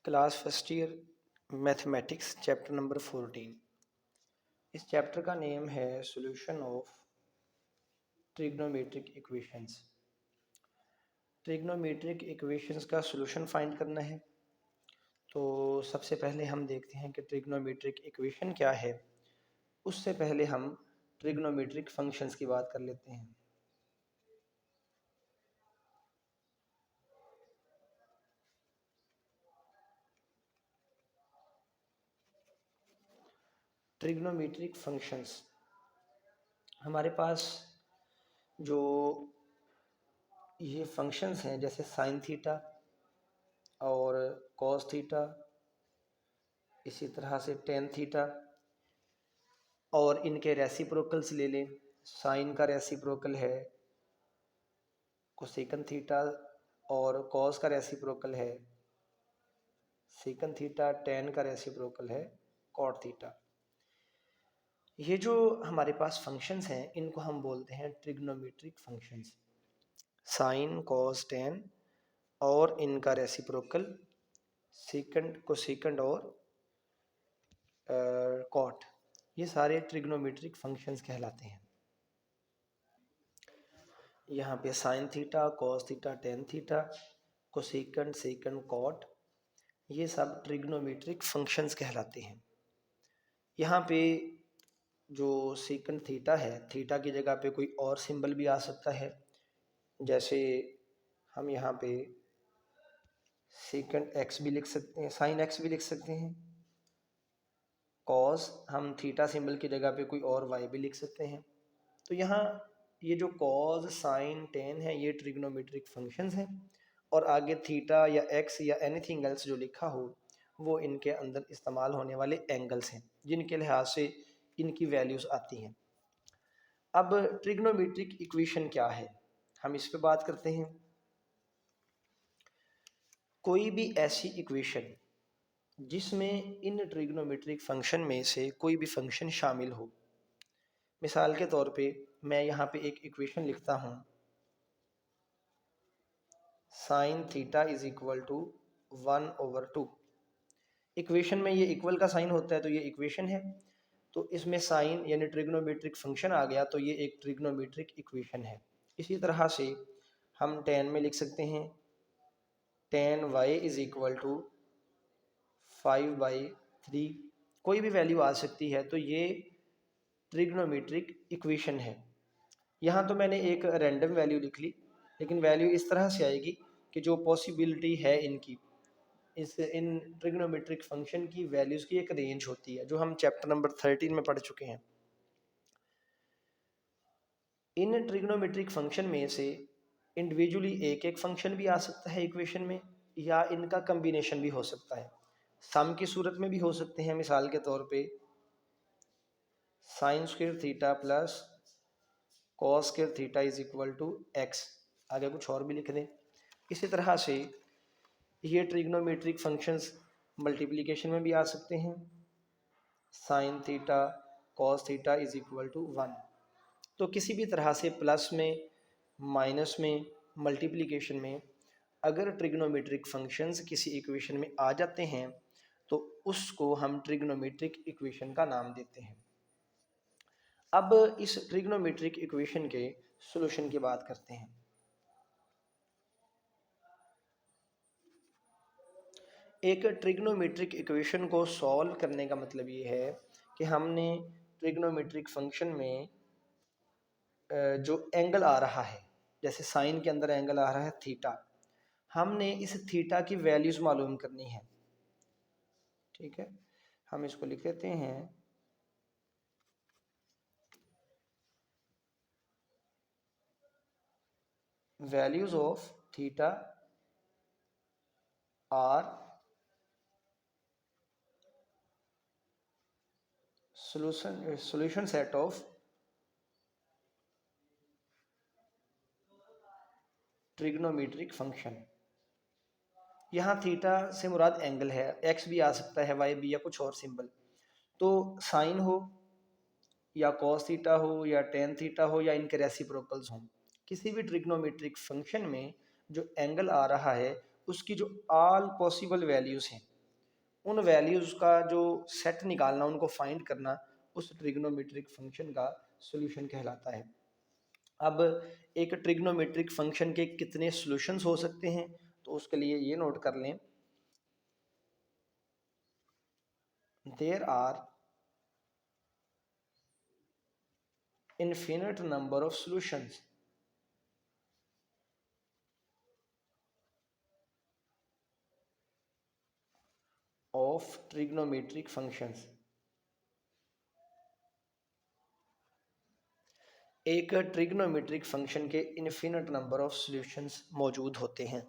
Class first year mathematics chapter number 14। इस chapter का name है solution of trigonometric equations. Trigonometric equations का solution find करना है। तो सबसे पहले हम देखते हैं कि ट्रिग्नोमेट्रिक इक्वेशन क्या है। उससे पहले हम ट्रिग्नोमेट्रिक फंक्शंस की बात कर लेते हैं। ट्रिग्नोमेट्रिक फंक्शंस हमारे पास जो ये फंक्शंस हैं, जैसे साइन थीटा और कॉस थीटा, इसी तरह से टेन थीटा, और इनके रेसिप्रोकल्स ले लें। साइन का रेसिप्रोकल है कोसेकन थीटा और कॉस का रेसिप्रोकल है सेकन थीटा, टेन का रेसिप्रोकल है कॉट थीटा। ये जो हमारे पास फंक्शंस हैं इनको हम बोलते हैं trigonometric functions. Sine, cos, tan और इनका रेसिप्रोकल सेकंड, कोसेकंड और कॉट, ये सारे ट्रिग्नोमेट्रिक फंक्शंस कहलाते हैं। यहाँ पे sine theta, cos theta, tan theta, cosecant, secant, cot, ये सब ट्रिग्नोमेट्रिक फंक्शंस कहलाते हैं। यहाँ पे जो सेकंड थीटा है, थीटा की जगह पे कोई और सिंबल भी आ सकता है। जैसे हम यहाँ पे सेकंड एक्स भी लिख सकते हैं, साइन एक्स भी लिख सकते हैं। कॉस हम थीटा सिंबल की जगह पे कोई और वाई भी लिख सकते हैं। तो यहाँ ये जो कॉस, साइन, टेन है, ये ट्रिग्नोमेट्रिक फंक्शंस हैं, और आगे थीटा या एक्स या एनीथिंग एल्स जो लिखा हो वो इनके अंदर इस्तेमाल होने वाले एंगल्स हैं जिनके लिहाज से इनकी वैल्यूज़ आती हैं। अब ट्रिग्नोमेट्रिक इक्वेशन क्या है, हम इस पे बात करते हैं। कोई भी ऐसी इक्वेशन जिसमें इन ट्रिग्नोमेट्रिक फंक्शन में से कोई भी फंक्शन शामिल हो। मिसाल के तौर पे मैं यहाँ पे एक इक्वेशन लिखता हूँ, sine theta is equal to 1/2। Equation में ये इक्वल का साइन होता है तो ये इक्वेशन है, तो इसमें साइन यानी ट्रिग्नोमेट्रिक फंक्शन आ गया तो ये एक ट्रिग्नोमेट्रिक इक्वेशन है। इसी तरह से हम टेन में लिख सकते हैं, tan y is equal to 5/3। कोई भी वैल्यू आ सकती है, तो ये ट्रिग्नोमेट्रिक इक्वेशन है। यहाँ तो मैंने एक रैंडम वैल्यू लिख ली, लेकिन वैल्यू इस तरह से आएगी कि जो पॉसिबिलिटी है इनकी, इन ट्रिग्नोमेट्रिक फंक्शन की वैल्यूज़ की एक रेंज होती है, जो हम चैप्टर नंबर 13 में पढ़ चुके हैं। इन ट्रिग्नोमेट्रिक फंक्शन में से इंडिविजुअली एक एक फंक्शन भी आ सकता है इक्वेशन में, या इनका कम्बिनेशन भी हो सकता है। सम की सूरत में भी हो सकते हैं। मिसाल के तौर पे sine square theta plus cos square theta is equal to x, आगे कुछ और भी लिख दें। इसी तरह से ये ट्रिग्नोमेट्रिक फंक्शंस मल्टीप्लिकेशन में भी आ सकते हैं, sine theta cos theta is equal to 1। तो किसी भी तरह से प्लस में, माइनस में, मल्टीप्लिकेशन में अगर ट्रिग्नोमेट्रिक फंक्शंस किसी इक्वेशन में आ जाते हैं तो उसको हम ट्रिग्नोमेट्रिक इक्वेशन का नाम देते हैं। अब इस ट्रिग्नोमेट्रिक इक्वेशन के सॉल्यूशन की बात करते हैं। एक ट्रिग्नोमेट्रिक इक्वेशन को सॉल्व करने का मतलब ये है कि हमने ट्रिग्नोमेट्रिक फंक्शन में जो एंगल आ रहा है, जैसे साइन के अंदर एंगल आ रहा है थीटा, हमने इस थीटा की वैल्यूज मालूम करनी है। ठीक है, हम इसको लिख देते हैं, values of theta are solution set of trigonometric function. यहाँ थीटा से मुराद एंगल है, एक्स भी आ सकता है, वाई भी, या कुछ और सिंबल। तो साइन हो या कॉस थीटा हो या टेन थीटा हो या इनके रेसिप्रोकल्स हों, किसी भी ट्रिग्नोमेट्रिक फंक्शन में जो एंगल आ रहा है उसकी जो ऑल पॉसिबल वैल्यूज़ हैं उन वैल्यूज़ का जो सेट निकालना, उनको फाइंड करना, उस ट्रिग्नोमेट्रिक फंक्शन का सॉल्यूशन कहलाता है। अब एक ट्रिग्नोमेट्रिक फंक्शन के कितने सॉल्यूशंस हो सकते हैं, तो उसके लिए ये नोट कर लें, there are infinite number of solutions of trigonometric functions। एक ट्रिग्नोमेट्रिक फंक्शन के इन्फिनिट नंबर ऑफ सॉल्यूशंस मौजूद होते हैं।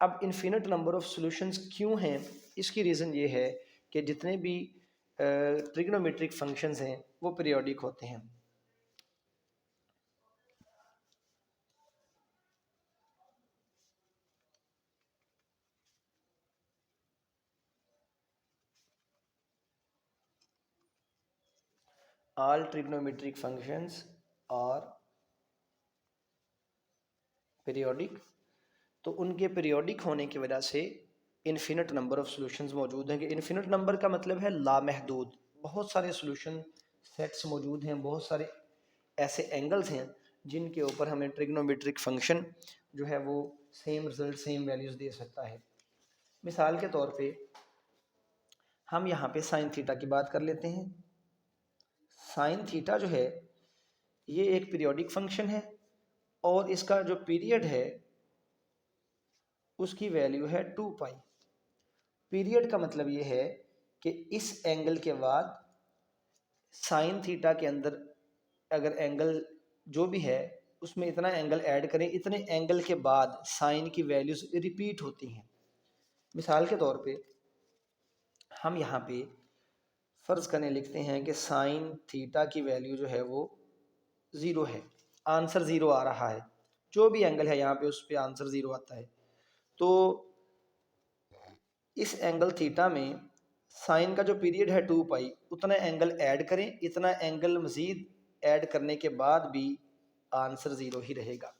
अब इन्फिनिट नंबर ऑफ सॉल्यूशंस क्यों हैं, इसकी रीज़न ये है कि जितने भी ट्रिग्नोमेट्रिक फंक्शंस हैं वो पीरियोडिक होते हैं। All trigonometric functions are periodic. तो उनके पीरियोडिक होने की वजह से इन्फिनिट नंबर ऑफ सॉल्यूशंस मौजूद हैं। कि इन्फिनिट नंबर का मतलब है लामहदूद, बहुत सारे सॉल्यूशन सेट्स मौजूद हैं, बहुत सारे ऐसे एंगल्स हैं जिनके ऊपर हमें ट्रिग्नोमेट्रिक फंक्शन जो है वो सेम रिजल्ट, सेम वैल्यूज़ दे सकता है। मिसाल के तौर पे हम यहाँ पे साइन थीटा की बात कर लेते हैं। साइन थीटा जो है ये एक पीरियोडिक फंक्शन है और इसका जो पीरियड है उसकी वैल्यू है 2 पाई। पीरियड का मतलब ये है कि इस एंगल के बाद साइन थीटा के अंदर अगर एंगल जो भी है उसमें इतना एंगल ऐड करें, इतने एंगल के बाद साइन की वैल्यूज रिपीट होती हैं। मिसाल के तौर पे हम यहाँ पे फ़र्ज़ करने लिखते हैं कि साइन थीटा की वैल्यू जो है वो 0 है, आंसर 0 आ रहा है, जो भी एंगल है यहाँ पे उस पर आंसर 0 आता है। तो इस एंगल थीटा में साइन का जो पीरियड है 2 पाई, उतना एंगल ऐड करें, इतना एंगल मज़ीद ऐड करने के बाद भी आंसर 0 ही रहेगा।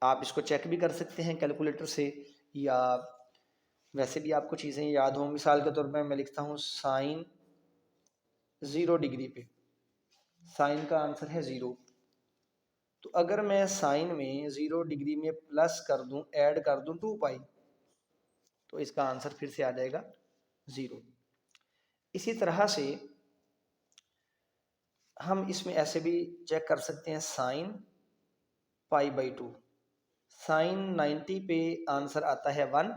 आप इसको चेक भी कर सकते हैं कैलकुलेटर से, या वैसे भी आपको चीज़ें याद हों। मिसाल के तौर पर मैं लिखता हूँ साइन 0 डिग्री पे साइन का आंसर है 0। तो अगर मैं साइन में 0 डिग्री में प्लस कर दूं, ऐड कर दूं 2 पाई, तो इसका आंसर फिर से आ जाएगा 0। इसी तरह से हम इसमें ऐसे भी चेक कर सकते हैं साइन पाई/2, साइन 90 पे आंसर आता है 1।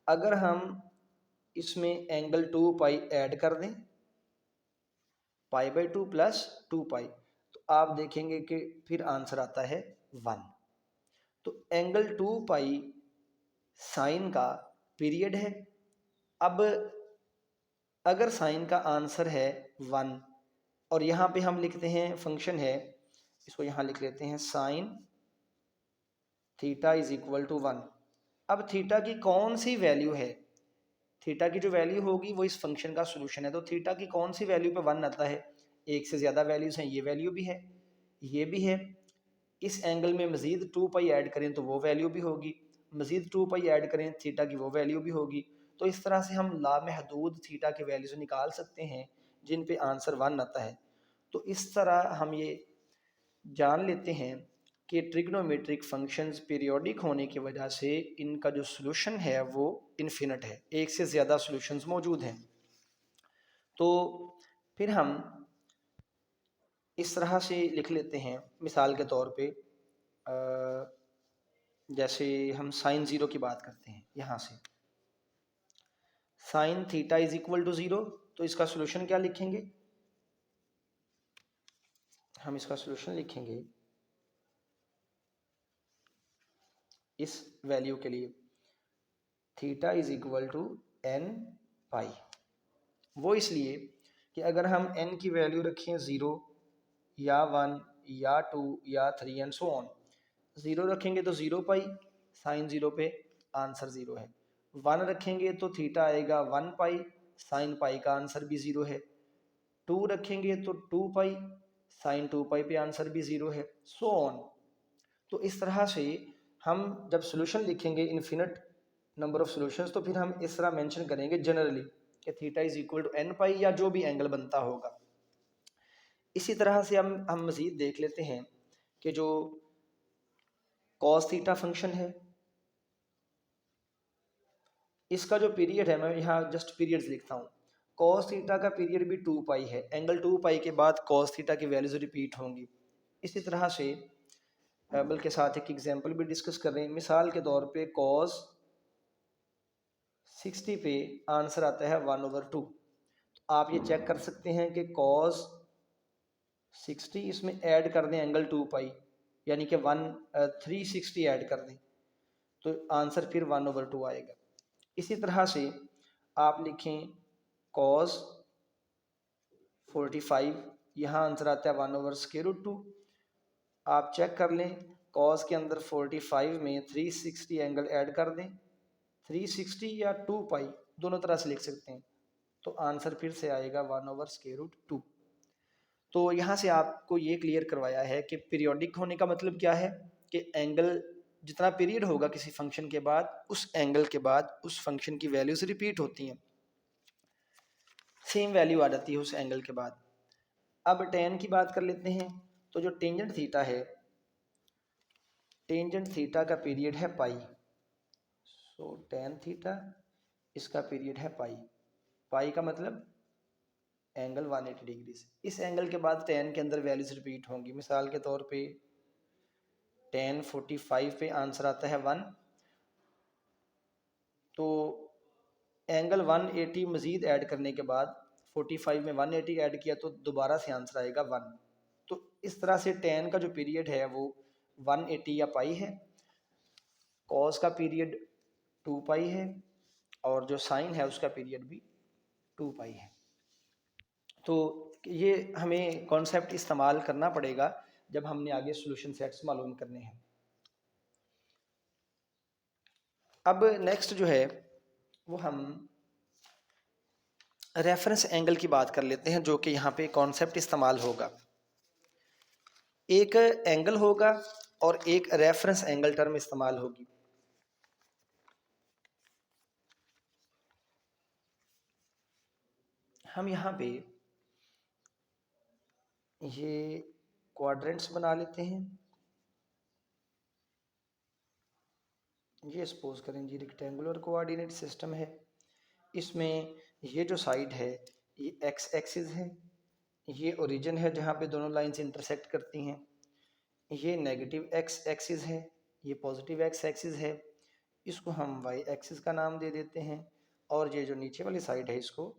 अगर हम इसमें एंगल 2 पाई ऐड कर दें, पाई/2 प्लस 2 पाई, तो आप देखेंगे कि फिर आंसर आता है 1। तो एंगल 2 पाई साइन का पीरियड है। अब अगर साइन का आंसर है 1 और यहाँ पे हम लिखते हैं फंक्शन है, इसको यहाँ लिख लेते हैं sine theta is equal to 1। अब थीटा की कौन सी वैल्यू है, थीटा की जो वैल्यू होगी वो इस फंक्शन का सोल्यूशन है। तो थीटा की कौन सी वैल्यू पे 1 आता है, एक से ज़्यादा वैल्यूज़ हैं, ये वैल्यू भी है, ये भी है। इस एंगल में मज़ीद 2 पाई ऐड करें तो वो वैल्यू भी होगी, मज़ीद 2 पाई ऐड करें थीटा की वो वैल्यू भी होगी। तो इस तरह से हम लामहदूद थीटा की वैल्यूज़ निकाल सकते हैं जिन पे आंसर 1 आता है। तो इस तरह हम ये जान लेते हैं कि ट्रिग्नोमेट्रिक फंक्शंस पीरियोडिक होने की वजह से इनका जो सॉल्यूशन है वो इन्फिनिट है, एक से ज़्यादा सॉल्यूशंस मौजूद हैं। तो फिर हम इस तरह से लिख लेते हैं, मिसाल के तौर पे जैसे हम साइन 0 की बात करते हैं, यहाँ से sine theta is equal to 0, तो इसका सॉल्यूशन क्या लिखेंगे, हम इसका सॉल्यूशन लिखेंगे इस वैल्यू के लिए theta is equal to n pi. वो इसलिए कि अगर हम n की वैल्यू रखें 0 या 1 या 2 या 3 एंड सो ऑन, 0 रखेंगे तो 0 पाई, साइन 0 पे आंसर 0 है। 1 रखेंगे तो थीटा आएगा 1 पाई, साइन पाई का आंसर भी 0 है। 2 रखेंगे तो 2 पाई, साइन 2 पाई पे आंसर भी 0 है, सो ऑन। तो इस तरह से हम जब सोल्यूशन लिखेंगे इन्फिनिट नंबर ऑफ सॉल्यूशंस, तो फिर हम इस तरह मेंशन करेंगे जनरली कि theta is equal to n pi या जो भी एंगल बनता होगा। इसी तरह से हम मज़ीद देख लेते हैं कि जो कॉस थीटा फंक्शन है, इसका जो पीरियड है, मैं यहाँ जस्ट पीरियड्स लिखता हूँ। कॉस थीटा का पीरियड भी 2 पाई है, एंगल 2 पाई के बाद कॉस थीटा की वैल्यूज रिपीट होंगी। इसी तरह से बल्कि साथ एक एग्जांपल भी डिस्कस कर रहे हैं। मिसाल के तौर पे कॉस 60 पे आंसर आता है 1/2। तो आप ये चेक कर सकते हैं कि कॉस 60 इसमें ऐड कर दें एंगल 2 पाई, यानी कि 360 ऐड कर दें तो आंसर फिर 1/2 आएगा। इसी तरह से आप लिखें कॉस 45, यहाँ आंसर आता है 1/√2। आप चेक कर लें, कॉस के अंदर 45 में 360 एंगल ऐड कर दें, 360 या 2 पाई दोनों तरह से लिख सकते हैं, तो आंसर फिर से आएगा 1/√2। तो यहाँ से आपको ये क्लियर करवाया है कि पीरियोडिक होने का मतलब क्या है, कि एंगल जितना पीरियड होगा किसी फंक्शन के बाद, उस एंगल के बाद उस फंक्शन की वैल्यूज रिपीट होती हैं, सेम वैल्यू आ जाती है उस एंगल के बाद। अब टेन की बात कर लेते हैं। तो जो टेंजेंट थीटा है, टेंजेंट थीटा का पीरियड है पाई। सो टेन थीटा, इसका पीरियड है पाई। पाई का मतलब एंगल 180 डिग्री से। इस एंगल के बाद टेन के अंदर वैल्यूज रिपीट होंगी। मिसाल के तौर पे टेन 45 पे आंसर आता है 1, तो एंगल 180 मज़ीद ऐड करने के बाद 45 में 180 ऐड किया तो दोबारा से आंसर आएगा 1। तो इस तरह से टेन का जो पीरियड है वो 180 या पाई है, कॉस का पीरियड 2 पाई है, और जो साइन है उसका पीरियड भी 2 पाई है। तो ये हमें कॉन्सेप्ट इस्तेमाल करना पड़ेगा जब हमने आगे सॉल्यूशन सेट्स मालूम करने हैं। अब नेक्स्ट जो है वो हम रेफरेंस एंगल की बात कर लेते हैं, जो कि यहाँ पे कॉन्सेप्ट इस्तेमाल होगा। एक एंगल होगा और एक रेफरेंस एंगल टर्म इस्तेमाल होगी। हम यहाँ पे ये क्वाड्रेंट्स बना लेते हैं। ये सपोज करें जी रेक्टेंगुलर कोऑर्डिनेट सिस्टम है, इसमें ये जो साइड है ये एक्स एक्सिस है, ये ओरिजिन है जहाँ पे दोनों लाइंस इंटरसेक्ट करती हैं, ये नेगेटिव एक्स एक्सिस है, ये पॉजिटिव एक्स एक्सिस है, इसको हम वाई एक्सिस का नाम दे देते हैं, और ये जो नीचे वाली साइड है इसको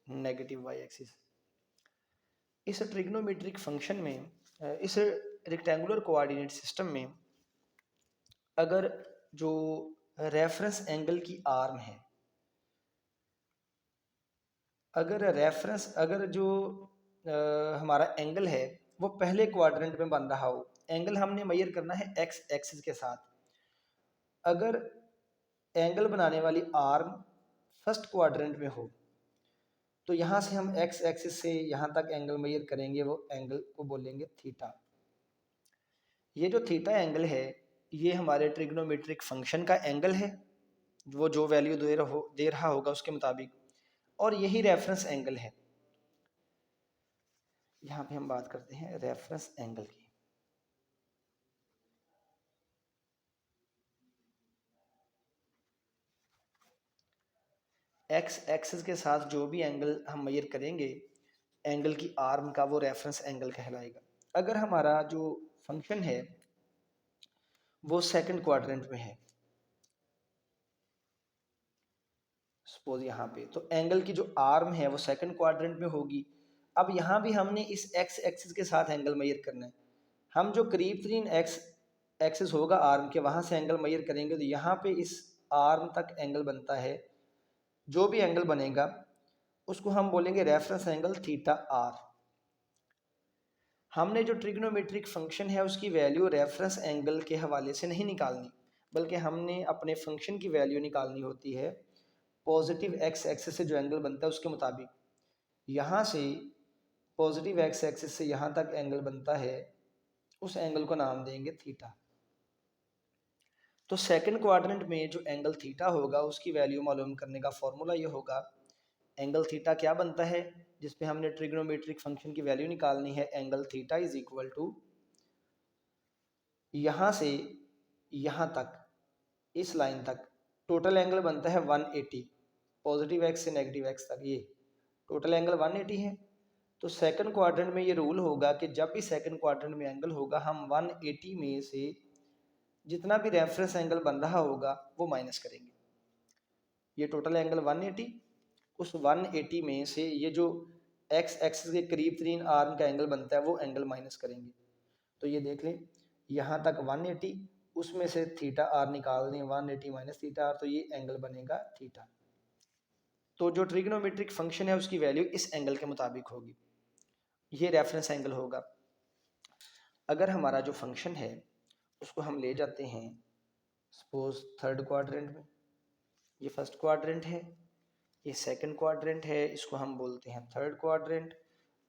नेगेटिव वाई एक्सिस। इस ट्रिग्नोमेट्रिक फंक्शन में, इस रेक्टेंगुलर कोऑर्डिनेट सिस्टम में, अगर जो रेफरेंस एंगल की आर्म है, अगर जो हमारा एंगल है वो पहले क्वाड्रेंट में बन रहा हो, एंगल हमने मेजर करना है एक्स एक्सिस के साथ। अगर एंगल बनाने वाली आर्म फर्स्ट क्वाड्रेंट में हो तो यहाँ से हम एक्स एक्सिस से यहाँ तक एंगल मेजर करेंगे, वो एंगल को बोलेंगे थीटा। ये जो थीटा एंगल है ये हमारे ट्रिग्नोमेट्रिक फंक्शन का एंगल है, वो जो वैल्यू दे रहा होगा उसके मुताबिक, और यही रेफरेंस एंगल है। यहाँ पे हम बात करते हैं रेफरेंस एंगल की। एक्स एक्सिस के साथ जो भी एंगल हम मेजर करेंगे एंगल की आर्म का, वो रेफरेंस एंगल कहलाएगा। अगर हमारा जो फंक्शन है वो सेकंड क्वाड्रेंट में है सपोज यहाँ पे, तो एंगल की जो आर्म है वो सेकंड क्वाड्रेंट में होगी। अब यहाँ भी हमने इस एक्स एक्सिस के साथ एंगल मेजर करना है। हम जो करीब तरीन एक्स एक्सिस होगा आर्म के, वहाँ से एंगल मेजर करेंगे, तो यहाँ पे इस आर्म तक एंगल बनता है। जो भी एंगल बनेगा उसको हम बोलेंगे रेफरेंस एंगल थीटा आर। हमने जो ट्रिग्नोमेट्रिक फंक्शन है उसकी वैल्यू रेफरेंस एंगल के हवाले से नहीं निकालनी, बल्कि हमने अपने फंक्शन की वैल्यू निकालनी होती है पॉजिटिव एक्स एक्सिस से जो एंगल बनता है उसके मुताबिक। यहाँ से पॉजिटिव एक्स एक्सिस से यहाँ तक एंगल बनता है, उस एंगल को नाम देंगे थीटा। तो सेकंड क्वाड्रेंट में जो एंगल थीटा होगा उसकी वैल्यू मालूम करने का फॉर्मूला ये होगा, एंगल थीटा क्या बनता है जिस पे हमने ट्रिग्नोमेट्रिक फंक्शन की वैल्यू निकालनी है, angle theta is equal to यहाँ से यहाँ तक, इस लाइन तक टोटल एंगल बनता है 180, पॉजिटिव एक्स से नेगेटिव एक्स तक, ये टोटल एंगल 180 है। तो सेकंड क्वाड्रेंट में ये रूल होगा कि जब भी सेकंड क्वाड्रेंट में एंगल होगा हम 180 में से जितना भी रेफरेंस एंगल बन रहा होगा वो माइनस करेंगे। ये टोटल एंगल 180, उस 180 में से ये जो एक्स एक्सिस के करीब तरीन आर्म का एंगल बनता है वो एंगल माइनस करेंगे। तो ये देख लें यहाँ तक 180, उसमें से थीटा आर निकाल दें, 180 माइनस थीटा आर, तो ये एंगल बनेगा थीटा। तो जो ट्रिग्नोमेट्रिक फंक्शन है उसकी वैल्यू इस एंगल के मुताबिक होगी, ये रेफरेंस एंगल होगा। अगर हमारा जो फंक्शन है उसको हम ले जाते हैं सपोज थर्ड क्वाड्रेंट में, ये फर्स्ट क्वाड्रेंट है, ये सेकंड क्वाड्रेंट है, इसको हम बोलते हैं थर्ड क्वाड्रेंट,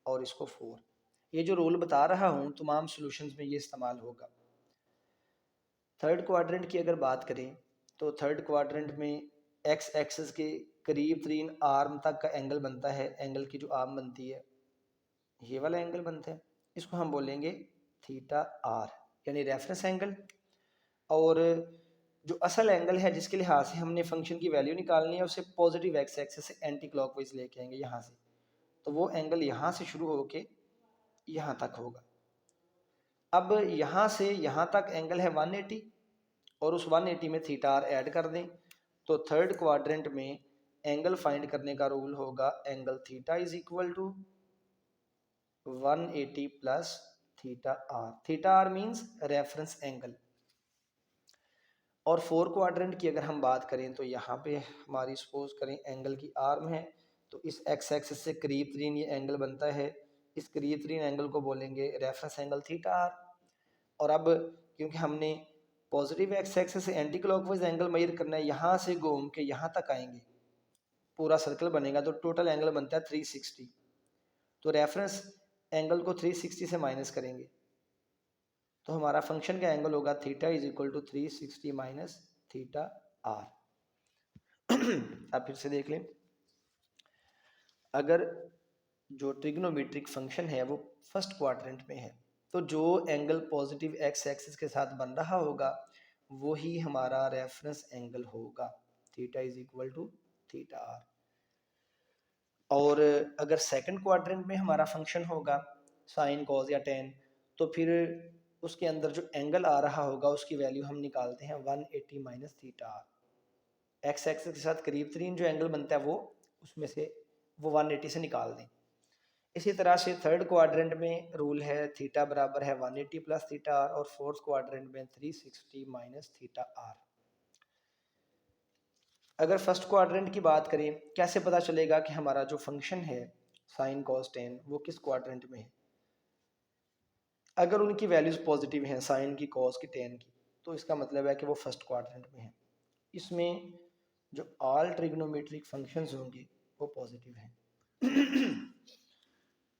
और इसको फोर। ये जो रूल बता रहा हूँ तमाम सॉल्यूशंस में ये इस्तेमाल होगा। थर्ड क्वाड्रेंट की अगर बात करें तो थर्ड क्वाड्रेंट में एक्स एक्सिस के करीब तरीन आर्म तक का एंगल बनता है, एंगल की जो आर्म बनती है ये वाला एंगल बनता है, इसको हम बोलेंगे थीटा आर यानी रेफरेंस एंगल। और जो असल एंगल है जिसके लिहाज से हमने फंक्शन की वैल्यू निकालनी है उसे पॉजिटिव एक्स एक्सिस से एंटी क्लॉकवाइज लेके आएंगे यहाँ से, तो वो एंगल यहाँ से शुरू होके यहाँ तक होगा। अब यहाँ से यहाँ तक एंगल है 180 और उस 180 में थीटा आर ऐड कर दें, तो थर्ड क्वाड्रेंट में एंगल फाइंड करने का रूल होगा angle theta is equal to 180 plus theta R. Theta R means reference angle. और फोर क्वाड्रेंट की अगर हम बात करें तो यहाँ पे हमारी सपोज करें एंगल की आर्म है, तो इस एक्स एक्सिस से करीब तरीन ये एंगल बनता है, इस करीब तरीन एंगल को बोलेंगे रेफरेंस एंगल थीटा आर। और अब क्योंकि हमने पॉजिटिव एक्स एक्सिस से एंटी क्लॉकवाइज एंगल मेजर करना है, यहाँ से घूम के यहाँ तक आएंगे, पूरा सर्कल बनेगा, तो टोटल एंगल बनता है 360। तो रेफरेंस एंगल को 360 से माइनस करेंगे तो हमारा फंक्शन का एंगल होगा theta is equal to 360 minus theta R. अब फिर से देख लें, अगर जो ट्रिग्नोमेट्रिक फंक्शन है वो फर्स्ट क्वाड्रेंट में है तो जो एंगल पॉजिटिव एक्स एक्सिस के साथ बन रहा होगा वो ही हमारा रेफरेंस एंगल होगा, theta is equal to theta R. और अगर सेकंड क्वाड्रेंट में हमारा फंक्शन होगा साइन कॉस या टेन, तो फिर उसके अंदर जो एंगल आ रहा होगा उसकी वैल्यू हम निकालते हैं 180 minus theta R. X axis के साथ करीब तरीन जो एंगल बनता है वो उसमें से वो 180 से निकाल दें। इसी तरह से थर्ड क्वाड्रेंट में रूल है थीटा बराबर है 180 प्लस थीटा आर, और फोर्थ क्वाड्रेंट में 360 माइनस थीटा आर। अगर फर्स्ट क्वाड्रेंट की बात करें, कैसे पता चलेगा कि हमारा जो फंक्शन है साइन कॉस टेन वो किस क्वाड्रेंट में है? अगर उनकी वैल्यूज पॉजिटिव हैं, साइन की, कॉस की, टेन की, तो इसका मतलब है कि वो फर्स्ट क्वाड्रेंट में है। इसमें जो ऑल ट्रिग्नोमेट्रिक फंक्शंस होंगे वो पॉजिटिव हैं।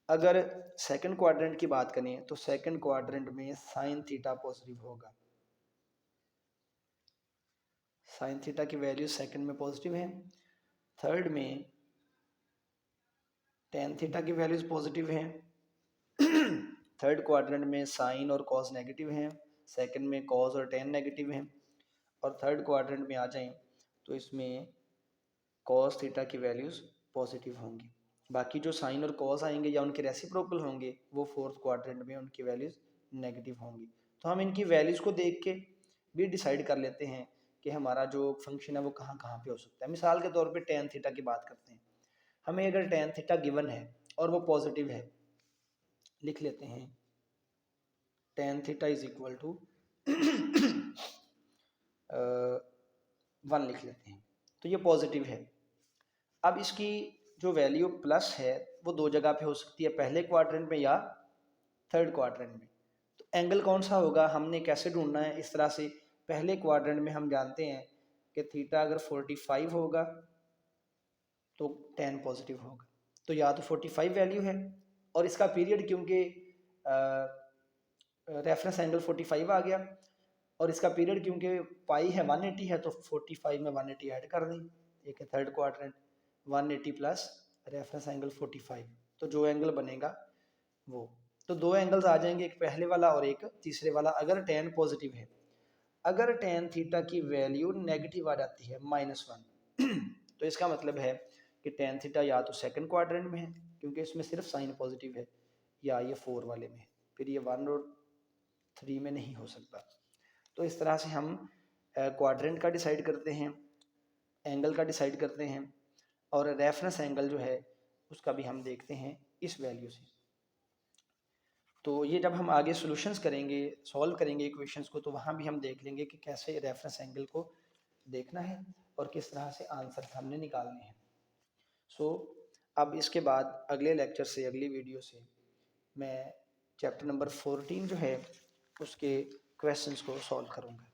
अगर सेकंड क्वाड्रेंट की बात करें तो सेकंड क्वाड्रेंट में साइन थीटा पॉजिटिव होगा, साइन थीटा की वैल्यू सेकंड में पॉजिटिव है। थर्ड में टेन थीटा की वैल्यूज पॉजिटिव हैं। थर्ड क्वाड्रेंट में साइन और कॉस नेगेटिव हैं, सेकंड में कॉस और टेन नेगेटिव हैं। और थर्ड क्वाड्रेंट में आ जाएं तो इसमें कॉस थीटा की वैल्यूज पॉजिटिव होंगी। बाकी जो साइन और कॉस आएंगे या उनके रेसिप्रोकल होंगे वो फोर्थ क्वाड्रेंट में उनकी वैल्यूज नेगेटिव होंगी। तो हम इनकी वैल्यूज को देख के भी डिसाइड कर लेते हैं कि हमारा जो फंक्शन है वो कहाँ कहाँ पे हो सकता है। मिसाल के तौर पे टेन थीटा की बात करते हैं, हमें अगर टेन थीटा गिवन है और वो पॉजिटिव है, लिख लेते हैं tan theta is equal to 1 लिख लेते हैं, तो ये पॉजिटिव है। अब इसकी जो वैल्यू प्लस है वो दो जगह पे हो सकती है, पहले क्वाड्रेंट में या थर्ड क्वाड्रेंट में। तो एंगल कौन सा होगा हमने कैसे ढूंढना है? इस तरह से पहले क्वाड्रेंट में हम जानते हैं कि थीटा अगर 45 होगा तो टेन पॉजिटिव होगा, तो या तो 45 वैल्यू है और इसका पीरियड क्योंकि रेफरेंस एंगल 45 आ गया, और इसका पीरियड क्योंकि पाई है 180 है तो 45 में 180 ऐड कर दें, एक है third quadrant, 180 plus reference angle 45, तो जो एंगल बनेगा वो, तो दो एंगल्स आ जाएंगे, एक पहले वाला और एक तीसरे वाला। अगर tan पॉजिटिव है, अगर tan थीटा की वैल्यू नेगेटिव आ जाती है -1 तो इसका मतलब है कि tan थीटा या तो सेकंड क्वाड्रेंट में है क्योंकि इसमें सिर्फ साइन पॉजिटिव है, या ये 4 वाले में, फिर ये 1 और 3 में नहीं हो सकता। तो इस तरह से हम क्वाड्रेंट का डिसाइड करते हैं, एंगल का डिसाइड करते हैं, और रेफरेंस एंगल जो है उसका भी हम देखते हैं इस वैल्यू से। तो ये जब हम आगे सॉल्यूशंस करेंगे, सॉल्व करेंगे इक्वेशंस को, तो वहाँ भी हम देख लेंगे कि कैसे रेफरेंस एंगल को देखना है और किस तरह से आंसर हमने निकालने हैं। सो अब इसके बाद अगले लेक्चर से, अगली वीडियो से मैं चैप्टर नंबर 14 जो है उसके क्वेश्चंस को सॉल्व करूँगा।